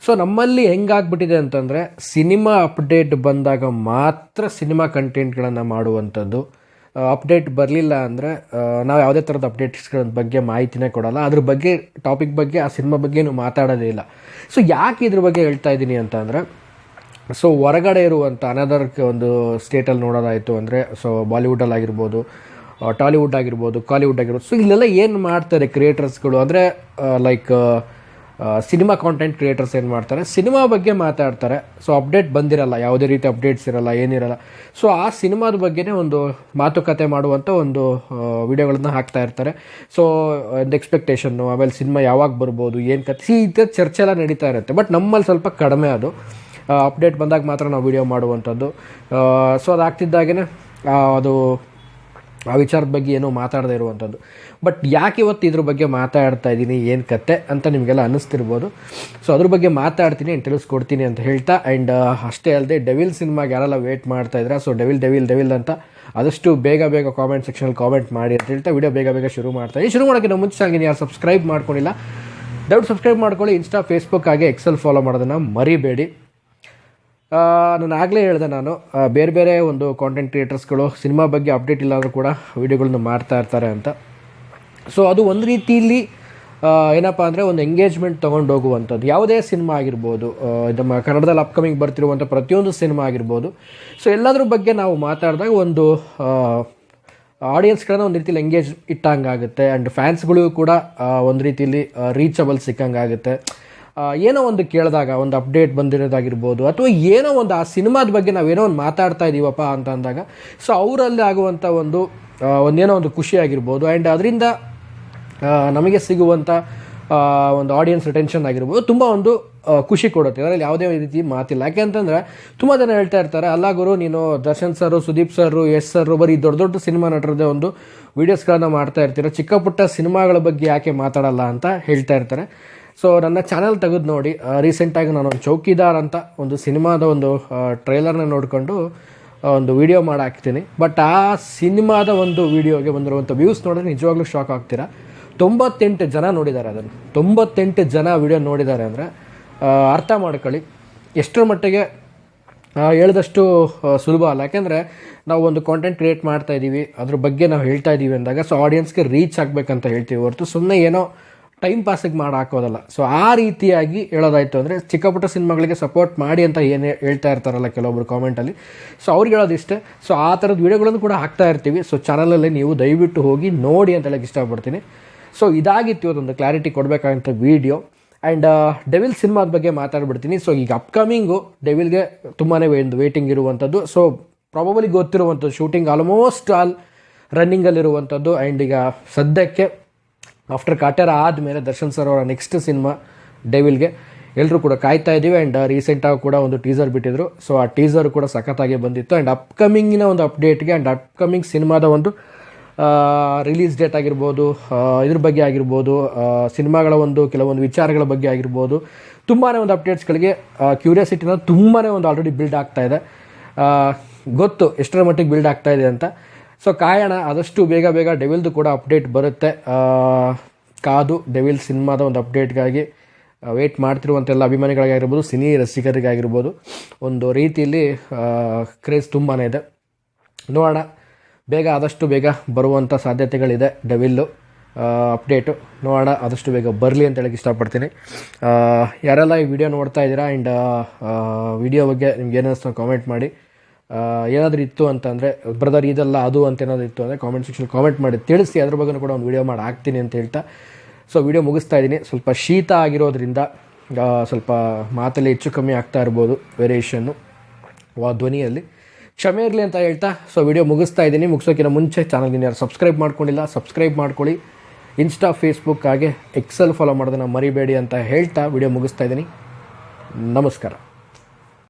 So ನಮ್ಮಲ್ಲಿ ಹೆಂಗಾಗ್ಬಿಟ್ಟಿದೆ ಅಂತಂದರೆ cinema update ಬಂದಾಗ ಮಾತ್ರ ಸಿನಿಮಾ ಕಂಟೆಂಟ್ಗಳನ್ನು ಮಾಡುವಂಥದ್ದು. ಅಪ್ಡೇಟ್ ಬರಲಿಲ್ಲ ಅಂದರೆ ನಾವು ಯಾವುದೇ ಥರದ ಅಪ್ಡೇಟ್ಸ್ಗಳ ಬಗ್ಗೆ ಮಾಹಿತಿನೇ ಕೊಡೋಲ್ಲ, ಅದ್ರ ಬಗ್ಗೆ ಟಾಪಿಕ್ ಬಗ್ಗೆ ಆ ಸಿನಿಮಾ ಬಗ್ಗೆ ಮಾತಾಡೋದೇ ಇಲ್ಲ. ಸೊ ಯಾಕೆ ಇದ್ರ ಬಗ್ಗೆ ಹೇಳ್ತಾ ಇದ್ದೀನಿ ಅಂತ ಅಂದರೆ, ಸೊ ಹೊರಗಡೆ ಇರುವಂಥ ಅನದರ್ ಒಂದು ಸ್ಟೇಟಲ್ಲಿ ನೋಡೋದಾಯಿತು ಅಂದರೆ, ಸೊ ಬಾಲಿವುಡಲ್ಲಿ ಆಗಿರ್ಬೋದು, ಟಾಲಿವುಡ್ ಆಗಿರ್ಬೋದು, ಕಾಲಿವುಡ್ ಆಗಿರ್ಬೋದು, ಸೊ ಇಲ್ಲೆಲ್ಲ ಏನು ಮಾಡ್ತಾರೆ ಕ್ರಿಯೇಟರ್ಸ್ಗಳು ಅಂದರೆ ಲೈಕ್ ಸಿನಿಮಾ ಕಾಂಟೆಂಟ್ ಕ್ರಿಯೇಟರ್ಸ್ ಏನು ಮಾಡ್ತಾರೆ, ಸಿನಿಮಾ ಬಗ್ಗೆ ಮಾತಾಡ್ತಾರೆ. ಸೊ ಅಪ್ಡೇಟ್ ಬಂದಿರಲ್ಲ, ಯಾವುದೇ ರೀತಿ ಅಪ್ಡೇಟ್ಸ್ ಇರಲ್ಲ, ಏನಿರಲ್ಲ. ಸೊ ಆ ಸಿನಿಮಾದ ಬಗ್ಗೆನೇ ಒಂದು ಮಾತುಕತೆ ಮಾಡುವಂಥ ಒಂದು ವಿಡಿಯೋಗಳನ್ನ ಹಾಕ್ತಾ ಇರ್ತಾರೆ. ಸೊ ಒಂದು ಎಕ್ಸ್ಪೆಕ್ಟೇಷನ್ನು, ಆಮೇಲೆ ಸಿನಿಮಾ ಯಾವಾಗ ಬರ್ಬೋದು, ಏನು ಕತೆ, ಈ ಥರ ಚರ್ಚೆ ಎಲ್ಲ ನಡೀತಾ ಇರುತ್ತೆ. ಬಟ್ ನಮ್ಮಲ್ಲಿ ಸ್ವಲ್ಪ ಕಡಿಮೆ ಅದು. ಅಪ್ಡೇಟ್ ಬಂದಾಗ ಮಾತ್ರ ನಾವು ವಿಡಿಯೋ ಮಾಡುವಂಥದ್ದು. ಸೊ ಅದಾಗ್ತಿದ್ದಾಗೇ ಅದು ಆ ವಿಚಾರದ ಬಗ್ಗೆ ಏನೂ ಮಾತಾಡದೇ ಇರುವಂಥದ್ದು. ಬಟ್ ಯಾಕೆ ಇವತ್ತು ಇದ್ರ ಬಗ್ಗೆ ಮಾತಾಡ್ತಾ ಇದ್ದೀನಿ, ಏನು ಕತೆ ಅಂತ ನಿಮಗೆಲ್ಲ ಅನ್ನಿಸ್ತಿರ್ಬೋದು. ಸೊ ಅದ್ರ ಬಗ್ಗೆ ಮಾತಾಡ್ತೀನಿ, ತಿಳಿಸ್ಕೊಡ್ತೀನಿ ಅಂತ ಹೇಳ್ತಾ, ಆ್ಯಂಡ್ ಅಷ್ಟೇ ಅಲ್ಲದೆ ಡೆವಿಲ್ ಸಿನಿಮಾಗೆ ಯಾರೆಲ್ಲ ವೇಟ್ ಮಾಡ್ತಾಯಿದ್ರೆ, ಸೊ ಡೆವಿಲ್ ಅಂತ ಆದಷ್ಟು ಬೇಗ ಕಾಮೆಂಟ್ ಸೆಕ್ಷನಲ್ಲಿ ಕಾಮೆಂಟ್ ಮಾಡಿ ಅಂತ ಹೇಳ್ತಾ ವಿಡಿಯೋ ಬೇಗ ಶುರು ಮಾಡ್ತಾಯಿದ್ದೀನಿ. ಶುರು ಮಾಡೋಕ್ಕೆ ನಾವು ಮುಂಚೆ ಆಗಿನಿ, ಯಾರು ಸಬ್ಸ್ಕ್ರೈಬ್ ಮಾಡ್ಕೊಂಡಿಲ್ಲ ದಯವಿಟ್ಟು ಸಬ್ಸ್ಕ್ರೈಬ್ ಮಾಡ್ಕೊಳ್ಳಿ. ಇನ್ಸ್ಟಾ, ಫೇಸ್ಬುಕ್ ಹಾಗೆ ಎಕ್ಸೆಲ್ ಫಾಲೋ ಮಾಡೋದನ್ನು ಮರಿಬೇಡಿ. ನಾನು ಆಗಲೇ ಹೇಳಿದೆ, ನಾನು ಬೇರೆ ಒಂದು ಕಾಂಟೆಂಟ್ ಕ್ರಿಯೇಟರ್ಸ್ಗಳು ಸಿನಿಮಾ ಬಗ್ಗೆ ಅಪ್ಡೇಟ್ ಇಲ್ಲಾದರೂ ಕೂಡ ವೀಡಿಯೋಗಳನ್ನ ಮಾಡ್ತಾ ಇರ್ತಾರೆ ಅಂತ. ಸೊ ಅದು ಒಂದು ರೀತಿಯಲ್ಲಿ ಏನಪ್ಪ ಅಂದರೆ ಒಂದು ಎಂಗೇಜ್ಮೆಂಟ್ ತೊಗೊಂಡು ಹೋಗುವಂಥದ್ದು. ಯಾವುದೇ ಸಿನಿಮಾ ಆಗಿರ್ಬೋದು, ನಮ್ಮ ಕನ್ನಡದಲ್ಲಿ ಅಪ್ಕಮಿಂಗ್ ಬರ್ತಿರುವಂಥ ಪ್ರತಿಯೊಂದು ಸಿನಿಮಾ ಆಗಿರ್ಬೋದು, ಸೊ ಎಲ್ಲದ್ರ ಬಗ್ಗೆ ನಾವು ಮಾತಾಡಿದಾಗ ಒಂದು ಆಡಿಯನ್ಸ್ಗಳನ್ನ ಒಂದು ರೀತಿಯಲ್ಲಿ ಎಂಗೇಜ್ ಇಟ್ಟಂಗಾಗುತ್ತೆ. ಆ್ಯಂಡ್ ಫ್ಯಾನ್ಸ್ಗಳಿಗೂ ಕೂಡ ಒಂದು ರೀತಿಯಲ್ಲಿ ರೀಚಬಲ್ ಸಿಕ್ಕಂಗಾಗುತ್ತೆ. ಏನೋ ಒಂದು ಕೇಳಿದಾಗ, ಒಂದು ಅಪ್ಡೇಟ್ ಬಂದಿರೋದಾಗಿರ್ಬೋದು, ಅಥವಾ ಏನೋ ಒಂದು ಆ ಸಿನಿಮಾದ ಬಗ್ಗೆ ನಾವೇನೋ ಒಂದು ಮಾತಾಡ್ತಾ ಇದ್ದೀವಪ್ಪ ಅಂತ ಅಂದಾಗ, ಸೊ ಅವರಲ್ಲಿ ಆಗುವಂಥ ಒಂದೇನೋ ಒಂದು ಖುಷಿ ಆಗಿರ್ಬೋದು, ಆ್ಯಂಡ್ ಅದರಿಂದ ನಮಗೆ ಸಿಗುವಂಥ ಒಂದು ಆಡಿಯನ್ಸ್ ರಿಟೆನ್ಷನ್ ಆಗಿರ್ಬೋದು, ತುಂಬ ಒಂದು ಖುಷಿ ಕೊಡುತ್ತೆ. ಅದರಲ್ಲಿ ಯಾವುದೇ ರೀತಿ ಮಾತಿಲ್ಲ. ಯಾಕೆಂತಂದರೆ ತುಂಬ ಜನ ಹೇಳ್ತಾ ಇರ್ತಾರೆ, ಅಲ್ಲ ಗುರು ನೀನು ದರ್ಶನ್ ಸರು, ಸುದೀಪ್ ಸರು, ಯಶ್ ಸರು ಬರೀ ದೊಡ್ಡ ಸಿನಿಮಾ ನಟರದೇ ಒಂದು ವೀಡಿಯೋಸ್ಗಳನ್ನ ಮಾಡ್ತಾ ಇರ್ತೀರ, ಚಿಕ್ಕ ಪುಟ್ಟ ಸಿನಿಮಾಗಳ ಬಗ್ಗೆ ಯಾಕೆ ಮಾತಾಡಲ್ಲ ಅಂತ ಹೇಳ್ತಾ ಇರ್ತಾರೆ. ಸೊ ನನ್ನ ಚಾನಲ್ ತೆಗೆದು ನೋಡಿ, ರೀಸೆಂಟಾಗಿ ನಾನು ಒಂದು ಚೌಕಿದಾರ್ ಅಂತ ಒಂದು ಸಿನಿಮಾದ ಒಂದು ಟ್ರೈಲರ್ನ ನೋಡಿಕೊಂಡು ಒಂದು ವಿಡಿಯೋ ಮಾಡಿ ಹಾಕ್ತೀನಿ. ಬಟ್ ಆ ಸಿನಿಮಾದ ಒಂದು ವಿಡಿಯೋಗೆ ಬಂದಿರುವಂಥ ವ್ಯೂಸ್ ನೋಡಿದ್ರೆ ನಿಜವಾಗ್ಲೂ ಶಾಕ್ ಆಗ್ತೀರಾ. 98 ಜನ ನೋಡಿದ್ದಾರೆ ಅದನ್ನು. 98 ಜನ ವಿಡಿಯೋ ನೋಡಿದ್ದಾರೆ ಅಂದರೆ ಅರ್ಥ ಮಾಡ್ಕೊಳ್ಳಿ ಎಷ್ಟರ ಮಟ್ಟಿಗೆ ಹೇಳಿದಷ್ಟು ಸುಲಭ ಅಲ್ಲ. ಯಾಕೆಂದರೆ ನಾವು ಒಂದು ಕಾಂಟೆಂಟ್ ಕ್ರಿಯೇಟ್ ಮಾಡ್ತಾ ಇದ್ದೀವಿ, ಅದ್ರ ಬಗ್ಗೆ ನಾವು ಹೇಳ್ತಾ ಇದ್ದೀವಿ ಅಂದಾಗ ಸೊ ಆಡಿಯನ್ಸ್ಗೆ ರೀಚ್ ಆಗಬೇಕಂತ ಹೇಳ್ತೀವಿ ಹೊರತು ಸುಮ್ಮನೆ ಏನೋ ಟೈಮ್ ಪಾಸಿಗೆ ಮಾಡಿ ಹಾಕೋದಲ್ಲ. ಸೊ ಆ ರೀತಿಯಾಗಿ ಹೇಳೋದಾಯಿತು ಅಂದರೆ ಚಿಕ್ಕ ಪುಟ್ಟ ಸಿನಿಮಾಗಳಿಗೆ ಸಪೋರ್ಟ್ ಮಾಡಿ ಅಂತ ಏನು ಹೇಳ್ತಾ ಇರ್ತಾರಲ್ಲ ಕೆಲವೊಬ್ರು ಕಾಮೆಂಟಲ್ಲಿ, ಸೊ ಅವ್ರಿಗೆ ಹೇಳೋದಿಷ್ಟೇ. ಸೊ ಆ ಥರದ ವೀಡಿಯೋಗಳನ್ನು ಕೂಡ ಹಾಕ್ತಾ ಇರ್ತೀವಿ. ಸೊ ಚಾನಲಲ್ಲಿ ನೀವು ದಯವಿಟ್ಟು ಹೋಗಿ ನೋಡಿ ಅಂತ ಹೇಳಕ್ಕೆ ಇಷ್ಟಪಡ್ತೀನಿ. ಸೊ ಇದಾಗಿತ್ತು ಇವತ್ತೊಂದು ಕ್ಲಾರಿಟಿ ಕೊಡಬೇಕಾದಂಥ ವೀಡಿಯೋ. ಆ್ಯಂಡ್ ಡೆವಿಲ್ ಸಿನಿಮಾದ ಬಗ್ಗೆ ಮಾತಾಡ್ಬಿಡ್ತೀನಿ. ಸೊ ಈಗ ಅಪ್ಕಮಿಂಗು ಡೆವಿಲ್ಗೆ ತುಂಬಾ ವೇಟಿಂಗ್ ಇರುವಂಥದ್ದು. ಸೊ ಪ್ರಾಬಬಲಿ ಗೊತ್ತಿರುವಂಥದ್ದು, ಶೂಟಿಂಗ್ ಆಲ್ಮೋಸ್ಟ್ ಆಲ್ ರನ್ನಿಂಗಲ್ಲಿರುವಂಥದ್ದು. ಆ್ಯಂಡ್ ಈಗ ಸದ್ಯಕ್ಕೆ ಆಫ್ಟರ್ ಕಾಟೇರ ಆದಮೇಲೆ ದರ್ಶನ್ ಸರ್ ಅವರ ನೆಕ್ಸ್ಟ್ ಸಿನಿಮಾ ಡೆವಿಲ್ಗೆ ಎಲ್ಲರೂ ಕೂಡ ಕಾಯ್ತಾ ಇದ್ದೀವಿ. ಆ್ಯಂಡ್ ರೀಸೆಂಟಾಗಿ ಕೂಡ ಒಂದು ಟೀಸರ್ ಬಿಟ್ಟಿದ್ರು. ಸೊ ಆ ಟೀಸರ್ ಕೂಡ ಸಖತ್ತಾಗಿ ಬಂದಿತ್ತು. ಆ್ಯಂಡ್ ಅಪ್ಕಮಿಂಗಿನ ಒಂದು ಅಪ್ಡೇಟ್ಗೆ ಆ್ಯಂಡ್ ಅಪ್ಕಮಿಂಗ್ ಸಿನಿಮಾದ ಒಂದು ರಿಲೀಸ್ ಡೇಟ್ ಆಗಿರ್ಬೋದು, ಇದ್ರ ಬಗ್ಗೆ ಆಗಿರ್ಬೋದು, ಸಿನಿಮಾಗಳ ಒಂದು ಕೆಲವೊಂದು ವಿಚಾರಗಳ ಬಗ್ಗೆ ಆಗಿರ್ಬೋದು, ತುಂಬಾ ಒಂದು ಅಪ್ಡೇಟ್ಸ್ಗಳಿಗೆ ಕ್ಯೂರಿಯಾಸಿಟಿನ ತುಂಬಾ ಒಂದು ಆಲ್ರೆಡಿ ಬಿಲ್ಡ್ ಆಗ್ತಾ ಇದೆ. ಗೊತ್ತು ಎಷ್ಟರ ಮಟ್ಟಿಗೆ ಬಿಲ್ಡ್ ಆಗ್ತಾ ಇದೆ ಅಂತ. ಸೊ ಕಾಯೋಣ, ಆದಷ್ಟು ಬೇಗ ಡೆವಿಲ್ದು ಕೂಡ ಅಪ್ಡೇಟ್ ಬರುತ್ತೆ. ಕಾದು ಡೆವಿಲ್ ಸಿನಿಮಾದ ಒಂದು ಅಪ್ಡೇಟ್ಗಾಗಿ ವೆಯ್ಟ್ ಮಾಡ್ತಿರುವಂಥ ಎಲ್ಲ ಅಭಿಮಾನಿಗಳಿಗಾಗಿರ್ಬೋದು, ಸಿನಿ ರಸಿಕರಿಗಾಗಿರ್ಬೋದು ಒಂದು ರೀತಿಯಲ್ಲಿ ಕ್ರೇಜ್ ತುಂಬಾ ಇದೆ. ನೋಡೋಣ, ಆದಷ್ಟು ಬೇಗ ಬರುವಂಥ ಸಾಧ್ಯತೆಗಳಿದೆ ಡೆವಿಲ್ಲು ಅಪ್ಡೇಟು. ನೋಡೋಣ, ಆದಷ್ಟು ಬೇಗ ಬರಲಿ ಅಂತ ಹೇಳಕ್ಕೆ ಇಷ್ಟಪಡ್ತೀನಿ. ಯಾರೆಲ್ಲ ಈ ವಿಡಿಯೋ ನೋಡ್ತಾ ಇದ್ದೀರಾ ಆ್ಯಂಡ್ ವಿಡಿಯೋ ಬಗ್ಗೆ ನಿಮ್ಗೆ ಏನಿಸ್ತು ಕಾಮೆಂಟ್ ಮಾಡಿ. ಏನಾದರೂ ಇತ್ತು ಅಂತಂದರೆ ಬ್ರದರ್ ಇದೆಲ್ಲ ಅದು ಅಂತ ಏನಾದರೂ ಇತ್ತು ಅಂದರೆ ಕಾಮೆಂಟ್ ಸೆಕ್ಷನ್ ಕಾಮೆಂಟ್ ಮಾಡಿ ತಿಳಿಸಿ. ಅದ್ರ ಬಗ್ಗೆ ಕೂಡ ಒಂದು ವಿಡಿಯೋ ಮಾಡಿ ಹಾಕ್ತೀನಿ ಅಂತ ಹೇಳ್ತಾ ಸೊ ವಿಡಿಯೋ ಮುಗಿಸ್ತಾ ಇದ್ದೀನಿ. ಸ್ವಲ್ಪ ಶೀತ ಆಗಿರೋದ್ರಿಂದ ಸ್ವಲ್ಪ ಮಾತಲ್ಲಿ ಹೆಚ್ಚು ಕಮ್ಮಿ ಆಗ್ತಾ ಇರ್ಬೋದು, ವೇರಿಯೇಷನ್ನು ಧ್ವನಿಯಲ್ಲಿ ಕ್ಷಮೆ ಇರಲಿ ಅಂತ ಹೇಳ್ತಾ ಸೊ ವಿಡಿಯೋ ಮುಗಿಸ್ತಾ ಇದ್ದೀನಿ. ಮುಗಿಸೋಕ್ಕಿಂತ ಮುಂಚೆ ಚಾನಲ್ಗೆ ಯಾರು ಸಬ್ಸ್ಕ್ರೈಬ್ ಮಾಡ್ಕೊಂಡಿಲ್ಲ ಸಬ್ಸ್ಕ್ರೈಬ್ ಮಾಡ್ಕೊಳ್ಳಿ. ಇನ್ಸ್ಟಾ, ಫೇಸ್ಬುಕ್ ಹಾಗೆ ಎಕ್ಸೆಲ್ ಫಾಲೋ ಮಾಡೋದನ್ನು ಮರಿಬೇಡಿ ಅಂತ ಹೇಳ್ತಾ ವಿಡಿಯೋ ಮುಗಿಸ್ತಾ ಇದ್ದೀನಿ. ನಮಸ್ಕಾರ.